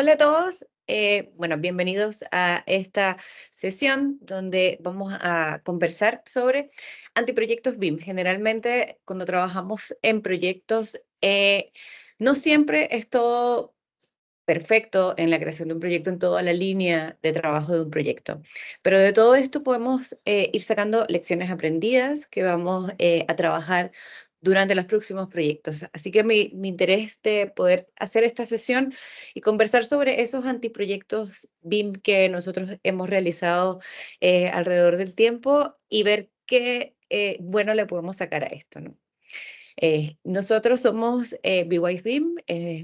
Hola a todos, bueno, bienvenidos a esta sesión donde vamos a conversar sobre antiproyectos BIM. Generalmente, cuando trabajamos en proyectos, no siempre es todo perfecto en la creación de un proyecto, en toda la línea de trabajo de un proyecto. Pero de todo esto podemos ir sacando lecciones aprendidas que vamos a trabajar durante los próximos proyectos. Así que mi interés de poder hacer esta sesión y conversar sobre esos antiproyectos BIM que nosotros hemos realizado alrededor del tiempo y ver qué bueno le podemos sacar a esto, ¿no? Nosotros somos BWise BIM,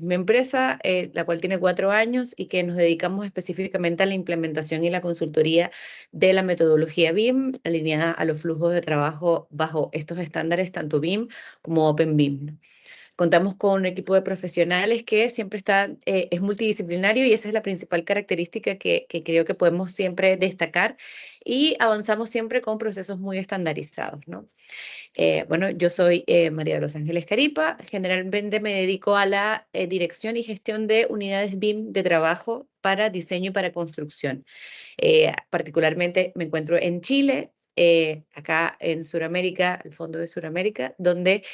mi empresa, la cual tiene 4 años y que nos dedicamos específicamente a la implementación y la consultoría de la metodología BIM, alineada a los flujos de trabajo bajo estos estándares, tanto BIM como Open BIM, ¿no? Contamos con un equipo de profesionales que siempre está, es multidisciplinario y esa es la principal característica que creo que podemos siempre destacar y avanzamos siempre con procesos muy estandarizados, ¿no? Bueno, yo soy María de los Ángeles Caripa. Generalmente me dedico a la dirección y gestión de unidades BIM de trabajo para diseño y para construcción. Particularmente me encuentro en Chile, acá en Sudamérica, el fondo de Sudamérica, donde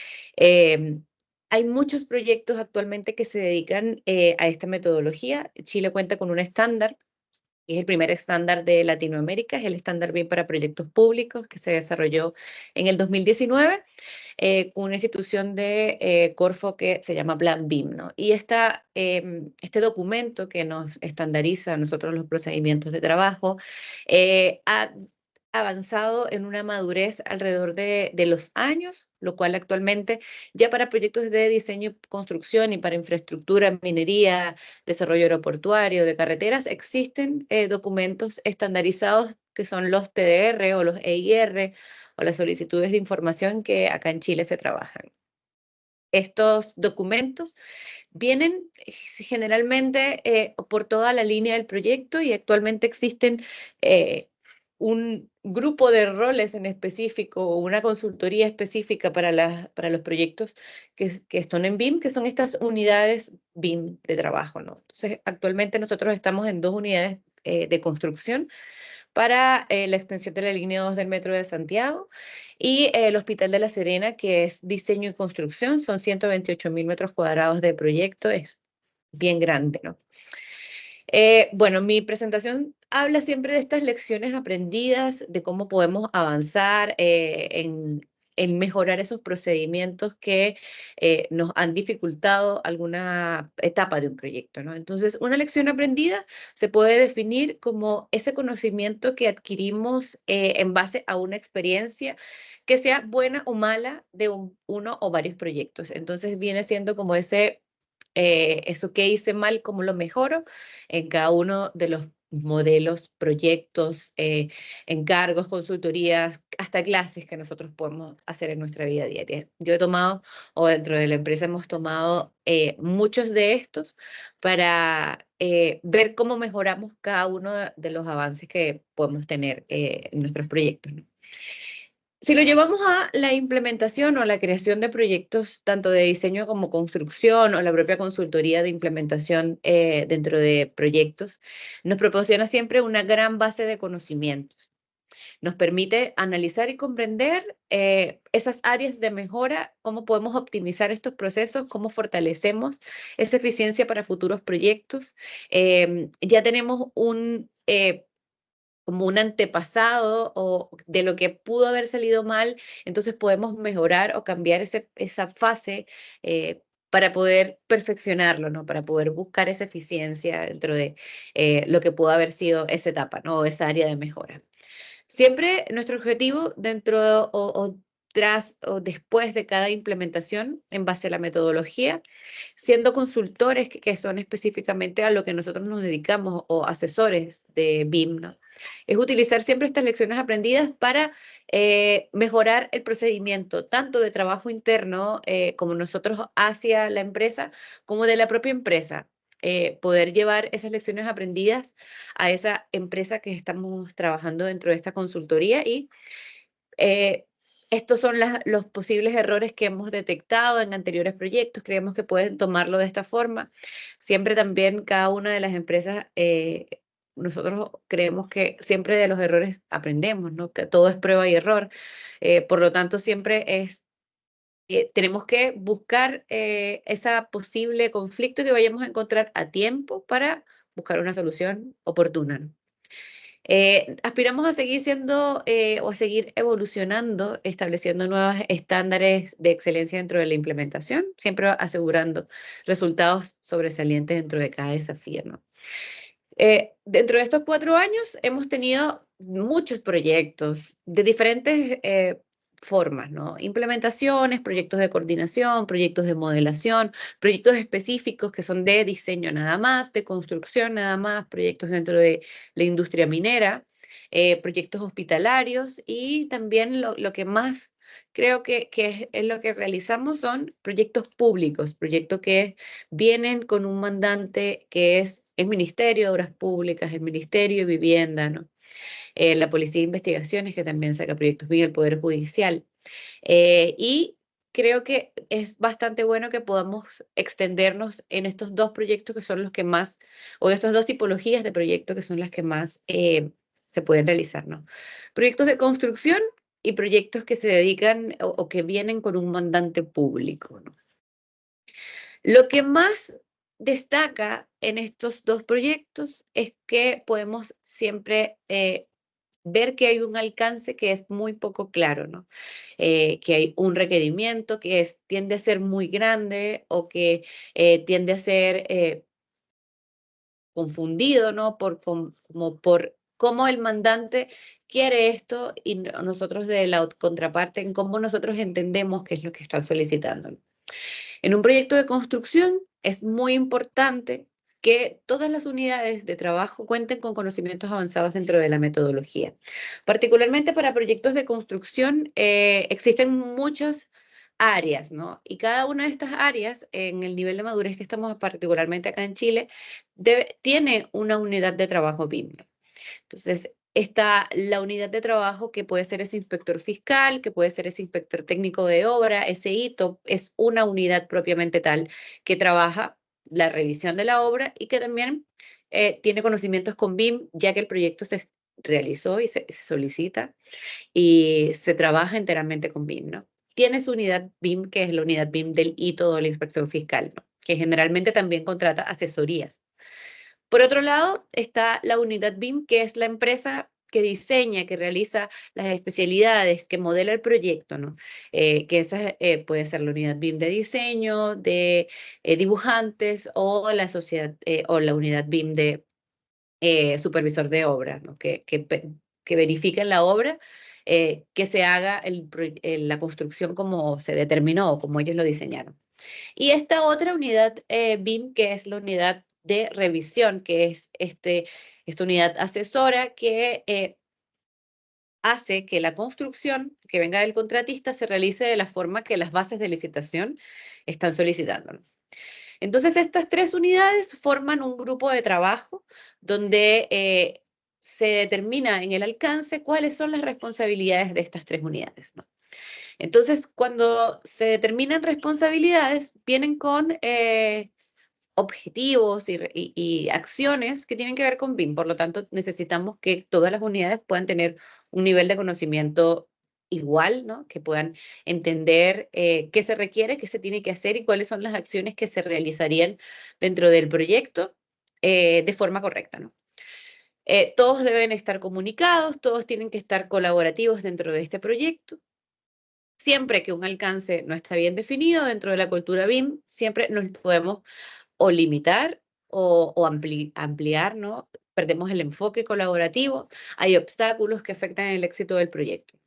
hay muchos proyectos actualmente que se dedican a esta metodología. Chile cuenta con un estándar es el primer estándar de Latinoamérica, es el estándar BIM para proyectos públicos que se desarrolló en el 2019 con una institución de Corfo que se llama Plan BIM, ¿no? Y este documento que nos estandariza a nosotros los procedimientos de trabajo ha avanzado en una madurez alrededor de los años, lo cual actualmente ya para proyectos de diseño y construcción y para infraestructura, minería, desarrollo aeroportuario, de carreteras, existen documentos estandarizados que son los TDR o los EIR o las solicitudes de información que acá en Chile se trabajan. Estos documentos vienen generalmente por toda la línea del proyecto y actualmente existen un grupo de roles en específico o una consultoría específica para los proyectos que están en BIM, que son estas unidades BIM de trabajo, ¿no? Entonces, actualmente nosotros estamos en 2 unidades de construcción para la extensión de la línea 2 del Metro de Santiago y el Hospital de La Serena, que es diseño y construcción, son 128.000 metros cuadrados de proyecto, es bien grande, ¿no? Bueno, mi presentación habla siempre de estas lecciones aprendidas, de cómo podemos avanzar en mejorar esos procedimientos que nos han dificultado alguna etapa de un proyecto, ¿no? Entonces, una lección aprendida se puede definir como ese conocimiento que adquirimos en base a una experiencia que sea buena o mala de uno o varios proyectos. Entonces, viene siendo como eso que hice mal, cómo lo mejoro en cada uno de los modelos, proyectos, encargos, consultorías, hasta clases que nosotros podemos hacer en nuestra vida diaria. Yo he tomado, o dentro de la empresa hemos tomado muchos de estos para ver cómo mejoramos cada uno de los avances que podemos tener en nuestros proyectos, ¿no? Si lo llevamos a la implementación o a la creación de proyectos, tanto de diseño como construcción o la propia consultoría de implementación dentro de proyectos, nos proporciona siempre una gran base de conocimientos. Nos permite analizar y comprender esas áreas de mejora, cómo podemos optimizar estos procesos, cómo fortalecemos esa eficiencia para futuros proyectos. Ya tenemos como un antepasado o de lo que pudo haber salido mal, entonces podemos mejorar o cambiar esa fase para poder perfeccionarlo, ¿no? Para poder buscar esa eficiencia dentro de lo que pudo haber sido esa etapa, ¿no? O esa área de mejora. Siempre nuestro objetivo dentro o tras o después de cada implementación en base a la metodología, siendo consultores que son específicamente a lo que nosotros nos dedicamos o asesores de BIM, ¿no? Es utilizar siempre estas lecciones aprendidas para mejorar el procedimiento, tanto de trabajo interno como nosotros hacia la empresa, como de la propia empresa. Poder llevar esas lecciones aprendidas a esa empresa que estamos trabajando dentro de esta consultoría y eh, estos son los posibles errores que hemos detectado en anteriores proyectos. Creemos que pueden tomarlo de esta forma. Siempre también cada una de las empresas, nosotros creemos que siempre de los errores aprendemos, ¿no? Que todo es prueba y error. Por lo tanto, siempre tenemos que buscar ese posible conflicto que vayamos a encontrar a tiempo para buscar una solución oportuna, ¿no? Aspiramos a seguir siendo o a seguir evolucionando, estableciendo nuevos estándares de excelencia dentro de la implementación, siempre asegurando resultados sobresalientes dentro de cada desafío, ¿no? Dentro de estos 4 años hemos tenido muchos proyectos de diferentes formas, ¿no? Implementaciones, proyectos de coordinación, proyectos de modelación, proyectos específicos que son de diseño nada más, de construcción nada más, proyectos dentro de la industria minera, proyectos hospitalarios y también lo que más creo que es lo que realizamos son proyectos públicos, proyectos que vienen con un mandante que es el Ministerio de Obras Públicas, el Ministerio de Vivienda, ¿no? La Policía de Investigaciones, que también saca proyectos bien, el Poder Judicial. Y creo que es bastante bueno que podamos extendernos en estos dos proyectos que son los que más, o estas dos tipologías de proyectos que son las que más se pueden realizar, ¿no? Proyectos de construcción y proyectos que se dedican o que vienen con un mandante público, ¿no? Lo que más destaca en estos dos proyectos es que podemos siempre ver que hay un alcance que es muy poco claro, ¿no? Que hay un requerimiento que tiende a ser muy grande o que tiende a ser confundido, ¿no? Como por cómo el mandante quiere esto y nosotros de la contraparte en cómo nosotros entendemos qué es lo que están solicitando, ¿no? En un proyecto de construcción es muy importante que todas las unidades de trabajo cuenten con conocimientos avanzados dentro de la metodología. Particularmente para proyectos de construcción existen muchas áreas, ¿no? Y cada una de estas áreas, en el nivel de madurez que estamos particularmente acá en Chile, tiene una unidad de trabajo BIM, ¿no? Entonces, está la unidad de trabajo que puede ser ese inspector fiscal, que puede ser ese inspector técnico de obra, ese hito es una unidad propiamente tal que trabaja la revisión de la obra y que también tiene conocimientos con BIM, ya que el proyecto se realizó y se solicita y se trabaja enteramente con BIM, ¿no? Tiene su unidad BIM, que es la unidad BIM del hito de la inspección fiscal, ¿no? Que generalmente también contrata asesorías. Por otro lado, está la unidad BIM, que es la empresa que diseña, que realiza las especialidades, que modela el proyecto, ¿no? Que esa puede ser la unidad BIM de diseño, de dibujantes o la sociedad o la unidad BIM de supervisor de obra, ¿no? Que verifica en la obra que se haga la construcción como se determinó o como ellos lo diseñaron. Y esta otra unidad BIM, que es la unidad de revisión, que es esta unidad asesora que hace que la construcción que venga del contratista se realice de la forma que las bases de licitación están solicitando, ¿no? Entonces, estas tres unidades forman un grupo de trabajo donde se determina en el alcance cuáles son las responsabilidades de estas tres unidades, ¿no? Entonces, cuando se determinan responsabilidades, vienen con objetivos y acciones que tienen que ver con BIM. Por lo tanto, necesitamos que todas las unidades puedan tener un nivel de conocimiento igual, ¿no? Que puedan entender qué se requiere, qué se tiene que hacer y cuáles son las acciones que se realizarían dentro del proyecto de forma correcta, ¿no? Todos deben estar comunicados, todos tienen que estar colaborativos dentro de este proyecto. Siempre que un alcance no está bien definido dentro de la cultura BIM, siempre nos podemos o limitar o ampliar, ¿no? Perdemos el enfoque colaborativo, hay obstáculos que afectan el éxito del proyecto.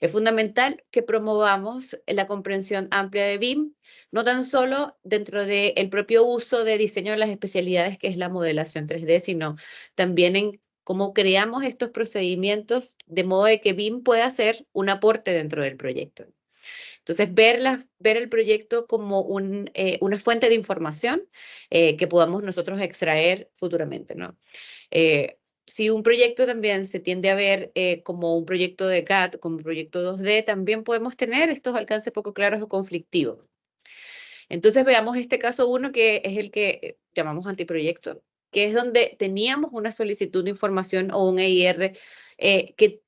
Es fundamental que promovamos la comprensión amplia de BIM, no tan solo dentro del propio uso de diseño de las especialidades, que es la modelación 3D, sino también en cómo creamos estos procedimientos de modo de que BIM pueda ser un aporte dentro del proyecto. Entonces, ver el proyecto como una fuente de información que podamos nosotros extraer futuramente, ¿no? si un proyecto también se tiende a ver como un proyecto de CAD, como un proyecto 2D, también podemos tener estos alcances poco claros o conflictivos. Entonces veamos este caso uno, que es el que llamamos antiproyecto, que es donde teníamos una solicitud de información o un EIR que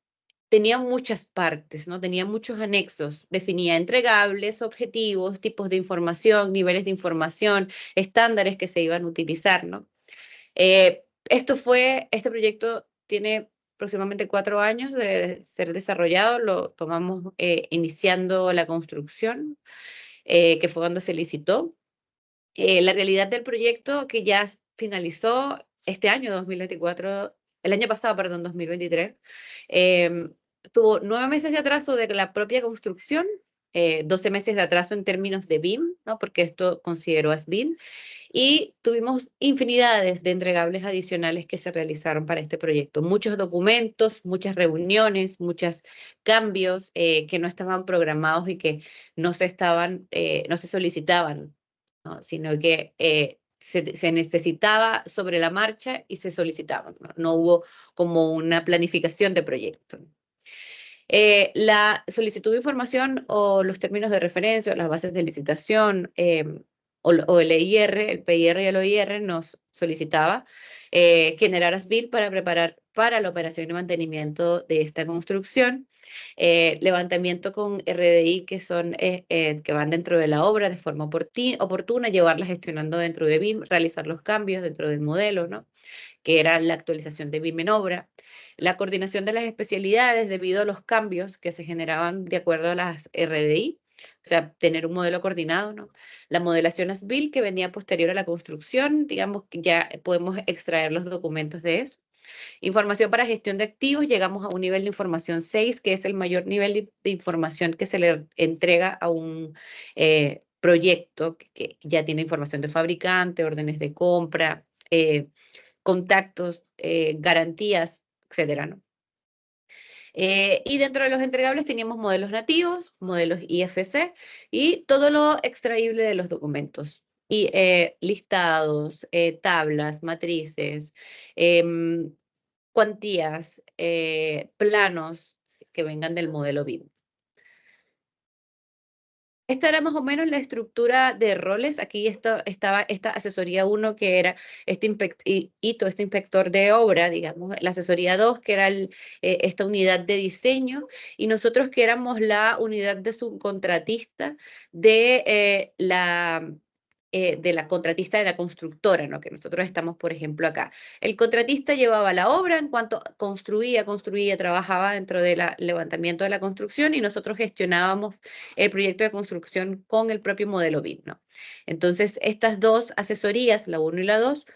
tenía muchas partes, ¿no? Tenía muchos anexos, definía entregables, objetivos, tipos de información, niveles de información, estándares que se iban a utilizar, ¿no? Este proyecto tiene aproximadamente 4 años de ser desarrollado, lo tomamos iniciando la construcción, que fue cuando se licitó. La realidad del proyecto, que ya finalizó este año 2024, el año pasado, perdón, 2023, tuvo 9 meses de atraso de la propia construcción, 12 meses de atraso en términos de BIM, ¿no? Porque esto consideró as BIM, y tuvimos infinidades de entregables adicionales que se realizaron para este proyecto. Muchos documentos, muchas reuniones, muchos cambios que no estaban programados y que no se solicitaban, ¿no? Sino que se necesitaba sobre la marcha y se solicitaban, ¿no? No hubo como una planificación de proyecto. La solicitud de información o los términos de referencia o las bases de licitación o el EIR, el PIR y el OIR nos solicitaba generar ASBIL para preparar para la operación y mantenimiento de esta construcción, levantamiento con RDI que van dentro de la obra de forma oportuna, llevarla gestionando dentro de BIM, realizar los cambios dentro del modelo, ¿no? Que era la actualización de BIM en obra, la coordinación de las especialidades debido a los cambios que se generaban de acuerdo a las RDI, o sea, tener un modelo coordinado, ¿no? La modelación ASBIL, que venía posterior a la construcción, digamos que ya podemos extraer los documentos de eso. Información para gestión de activos, llegamos a un nivel de información 6, que es el mayor nivel de información que se le entrega a un proyecto que ya tiene información de fabricante, órdenes de compra, contactos, garantías, etcétera, ¿no? Y dentro de los entregables teníamos modelos nativos, modelos IFC y todo lo extraíble de los documentos. Y listados, tablas, matrices, em, cuantías, planos que vengan del modelo BIM. Esta era más o menos la estructura de roles. Aquí estaba esta asesoría 1, que era este inspector de obra, digamos, la asesoría 2, que era esta unidad de diseño, y nosotros que éramos la unidad de subcontratista de de la contratista de la constructora, ¿no? Que nosotros estamos, por ejemplo, acá. El contratista llevaba la obra en cuanto construía, trabajaba dentro del levantamiento de la construcción, y nosotros gestionábamos el proyecto de construcción con el propio modelo BIM, ¿no? Entonces, estas dos asesorías, la 1 y la 2,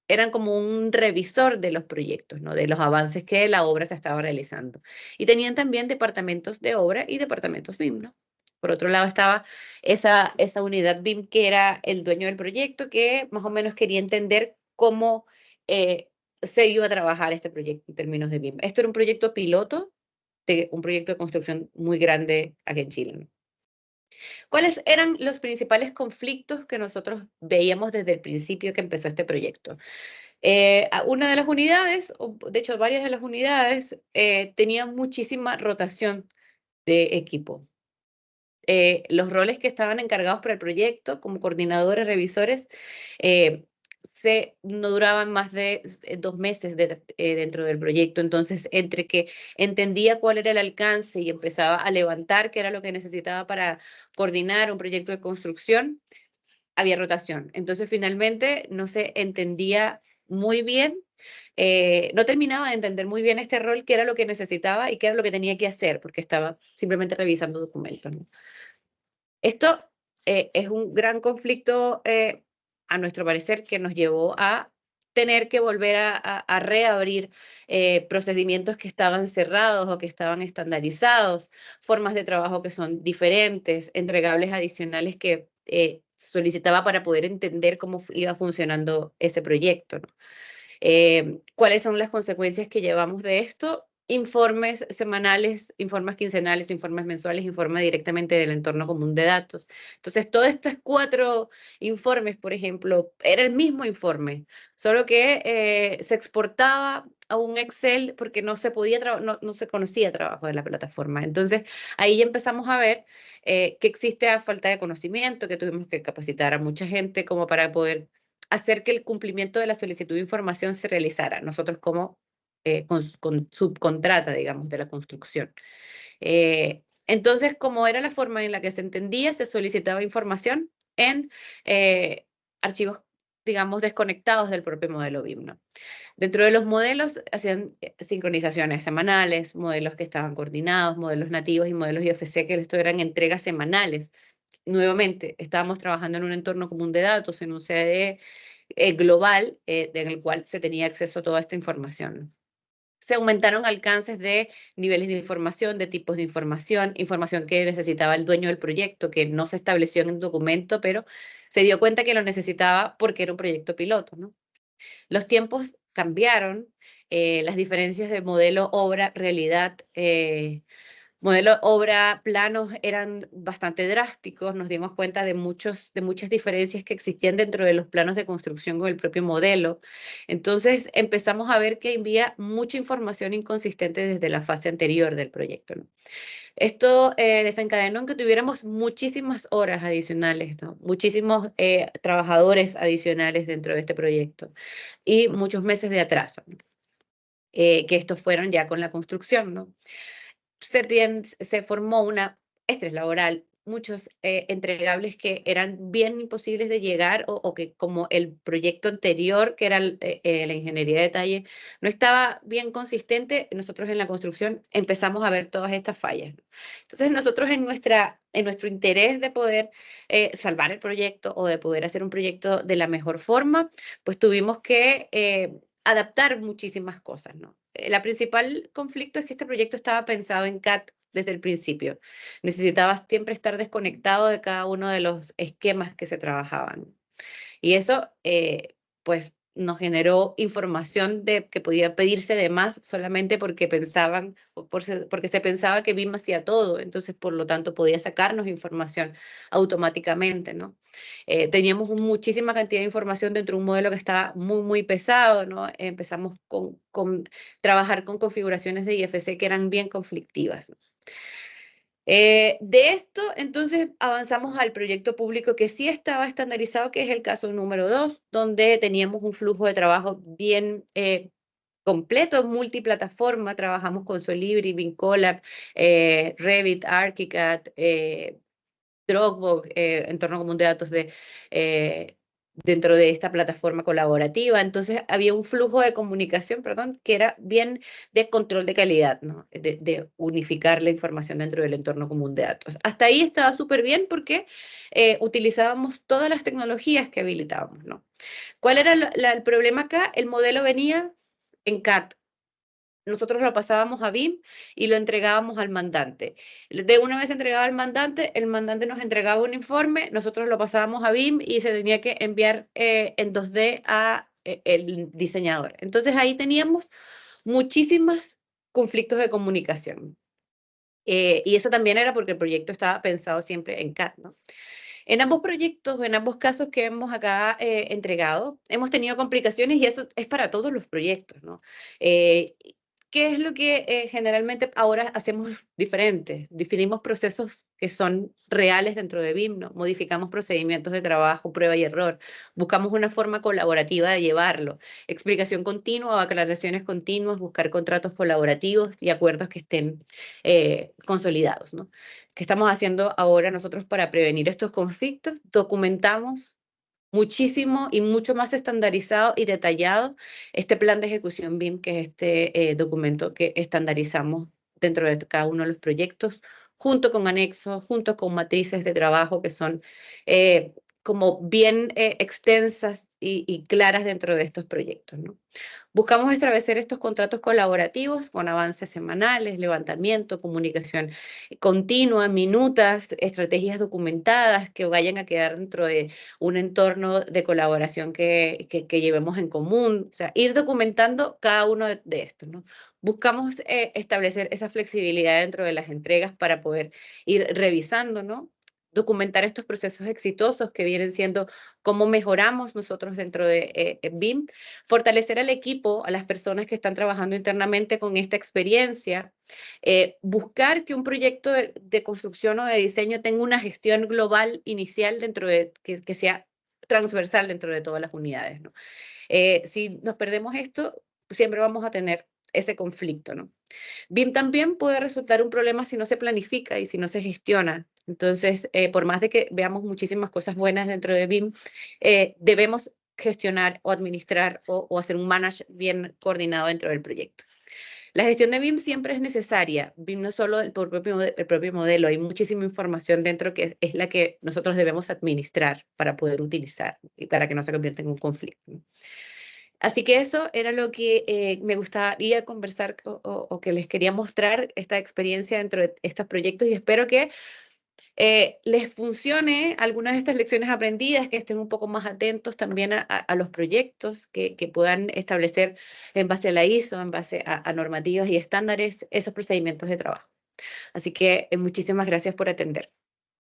eran como un revisor de los proyectos, ¿no? De los avances que la obra se estaba realizando. Y tenían también departamentos de obra y departamentos BIM, ¿no? Por otro lado estaba esa unidad BIM, que era el dueño del proyecto, que más o menos quería entender cómo se iba a trabajar este proyecto en términos de BIM. Esto era un proyecto piloto de un proyecto de construcción muy grande aquí en Chile, ¿no? ¿Cuáles eran los principales conflictos que nosotros veíamos desde el principio que empezó este proyecto? Una de las unidades, o de hecho varias de las unidades, tenían muchísima rotación de equipo. Los roles que estaban encargados para el proyecto, como coordinadores, revisores, eh, no duraban más de 2 meses dentro del proyecto. Entonces, entre que entendía cuál era el alcance y empezaba a levantar qué era lo que necesitaba para coordinar un proyecto de construcción, había rotación. Entonces, finalmente, no se entendía muy bien, no terminaba de entender muy bien este rol, qué era lo que necesitaba y qué era lo que tenía que hacer, porque estaba simplemente revisando documentos, ¿no? Esto es un gran conflicto, a nuestro parecer, que nos llevó a tener que volver a reabrir procedimientos que estaban cerrados o que estaban estandarizados, formas de trabajo que son diferentes, entregables adicionales que solicitaba para poder entender cómo iba funcionando ese proyecto, ¿no? ¿Cuáles son las consecuencias que llevamos de esto? informes semanales, informes quincenales, informes mensuales, informes directamente del entorno común de datos. Entonces, todos estos 4 informes, por ejemplo, era el mismo informe, solo que se exportaba a un Excel porque no se podía no se conocía trabajo de la plataforma. Entonces, ahí ya empezamos a ver que existe falta de conocimiento, que tuvimos que capacitar a mucha gente como para poder hacer que el cumplimiento de la solicitud de información se realizara. Nosotros como con subcontrata, digamos, de la construcción. Entonces, como era la forma en la que se entendía, se solicitaba información en archivos, digamos, desconectados del propio modelo BIM, ¿no? Dentro de los modelos hacían sincronizaciones semanales, modelos que estaban coordinados, modelos nativos y modelos IFC, que esto eran entregas semanales. Nuevamente, estábamos trabajando en un entorno común de datos, en un CDE global, en el cual se tenía acceso a toda esta información. Se aumentaron alcances de niveles de información, de tipos de información, información que necesitaba el dueño del proyecto, que no se estableció en un documento, pero se dio cuenta que lo necesitaba porque era un proyecto piloto, ¿no? Los tiempos cambiaron, las diferencias de modelo, obra, realidad, modelo, obra, planos eran bastante drásticos, nos dimos cuenta de muchas diferencias que existían dentro de los planos de construcción con el propio modelo. Entonces empezamos a ver que había mucha información inconsistente desde la fase anterior del proyecto, ¿no? Esto desencadenó en que tuviéramos muchísimas horas adicionales, ¿no? Muchísimos trabajadores adicionales dentro de este proyecto y muchos meses de atraso, ¿no? Que estos fueron ya con la construcción, ¿no? Se formó una estrés laboral, muchos entregables que eran bien imposibles de llegar o que como el proyecto anterior, que era la ingeniería de detalle, no estaba bien consistente, nosotros en la construcción empezamos a ver todas estas fallas, ¿no? Entonces nosotros en nuestro interés de poder salvar el proyecto o de poder hacer un proyecto de la mejor forma, pues tuvimos que adaptar muchísimas cosas, ¿no? La principal conflicto es que este proyecto estaba pensado en CAD desde el principio. Necesitabas siempre estar desconectado de cada uno de los esquemas que se trabajaban. Y eso, pues, nos generó información de que podía pedirse de más solamente porque pensaban, porque se pensaba que BIM hacía todo, entonces por lo tanto podía sacarnos información automáticamente, ¿no? Teníamos muchísima cantidad de información dentro de un modelo que estaba muy, muy pesado, ¿no? Empezamos con trabajar con configuraciones de IFC que eran bien conflictivas, ¿no? De esto, entonces, avanzamos al proyecto público que sí estaba estandarizado, que es el caso número 2, donde teníamos un flujo de trabajo bien completo, multiplataforma, trabajamos con Solibri, Vincolab, Revit, ArchiCAD, Dropbox, entorno común de datos dentro de esta plataforma colaborativa. Entonces había un flujo de comunicación, perdón, que era bien de control de calidad, ¿no? De unificar la información dentro del entorno común de datos. Hasta ahí estaba súper bien porque utilizábamos todas las tecnologías que habilitábamos, ¿no? ¿Cuál era el problema acá? El modelo venía en CAD. Nosotros lo pasábamos a BIM y lo entregábamos al mandante. De una vez entregaba al mandante, el mandante nos entregaba un informe, nosotros lo pasábamos a BIM y se tenía que enviar en 2D a el diseñador. Entonces ahí teníamos muchísimos conflictos de comunicación. Y eso también era porque el proyecto estaba pensado siempre en CAD, ¿no? En ambos proyectos, en ambos casos que hemos acá entregado, hemos tenido complicaciones y eso es para todos los proyectos, ¿no? Eh, ¿Qué es lo que generalmente ahora hacemos diferente? Definimos procesos que son reales dentro de BIM, ¿no? Modificamos procedimientos de trabajo, prueba y error. Buscamos una forma colaborativa de llevarlo. Explicación continua, aclaraciones continuas, buscar contratos colaborativos y acuerdos que estén consolidados, ¿no? ¿Qué estamos haciendo ahora nosotros para prevenir estos conflictos? Documentamos muchísimo y mucho más estandarizado y detallado este plan de ejecución BIM, que es este documento que estandarizamos dentro de cada uno de los proyectos, junto con anexos, junto con matrices de trabajo que son como bien extensas y claras dentro de estos proyectos, ¿no? Buscamos establecer estos contratos colaborativos con avances semanales, levantamiento, comunicación continua, minutas, estrategias documentadas que vayan a quedar dentro de un entorno de colaboración que llevemos en común, o sea, ir documentando cada uno de estos, ¿no? Buscamos establecer esa flexibilidad dentro de las entregas para poder ir revisando, ¿no? Documentar estos procesos exitosos que vienen siendo cómo mejoramos nosotros dentro de BIM, fortalecer al equipo, a las personas que están trabajando internamente con esta experiencia, buscar que un proyecto de construcción o de diseño tenga una gestión global inicial dentro de, que sea transversal dentro de todas las unidades, ¿no? Si nos perdemos esto, siempre vamos a tener ese conflicto, ¿no? BIM también puede resultar un problema si no se planifica y si no se gestiona. Entonces, por más de que veamos muchísimas cosas buenas dentro de BIM, debemos gestionar o administrar o hacer un manage bien coordinado dentro del proyecto. La gestión de BIM siempre es necesaria. BIM no es solo el propio modelo, hay muchísima información dentro que es la que nosotros debemos administrar para poder utilizar y para que no se convierta en un conflicto. Así que eso era lo que me gustaría conversar o que les quería mostrar esta experiencia dentro de estos proyectos y espero que les funcione algunas de estas lecciones aprendidas, que estén un poco más atentos también a los proyectos, que puedan establecer en base a la ISO, en base a normativas y estándares, esos procedimientos de trabajo. Así que muchísimas gracias por atender.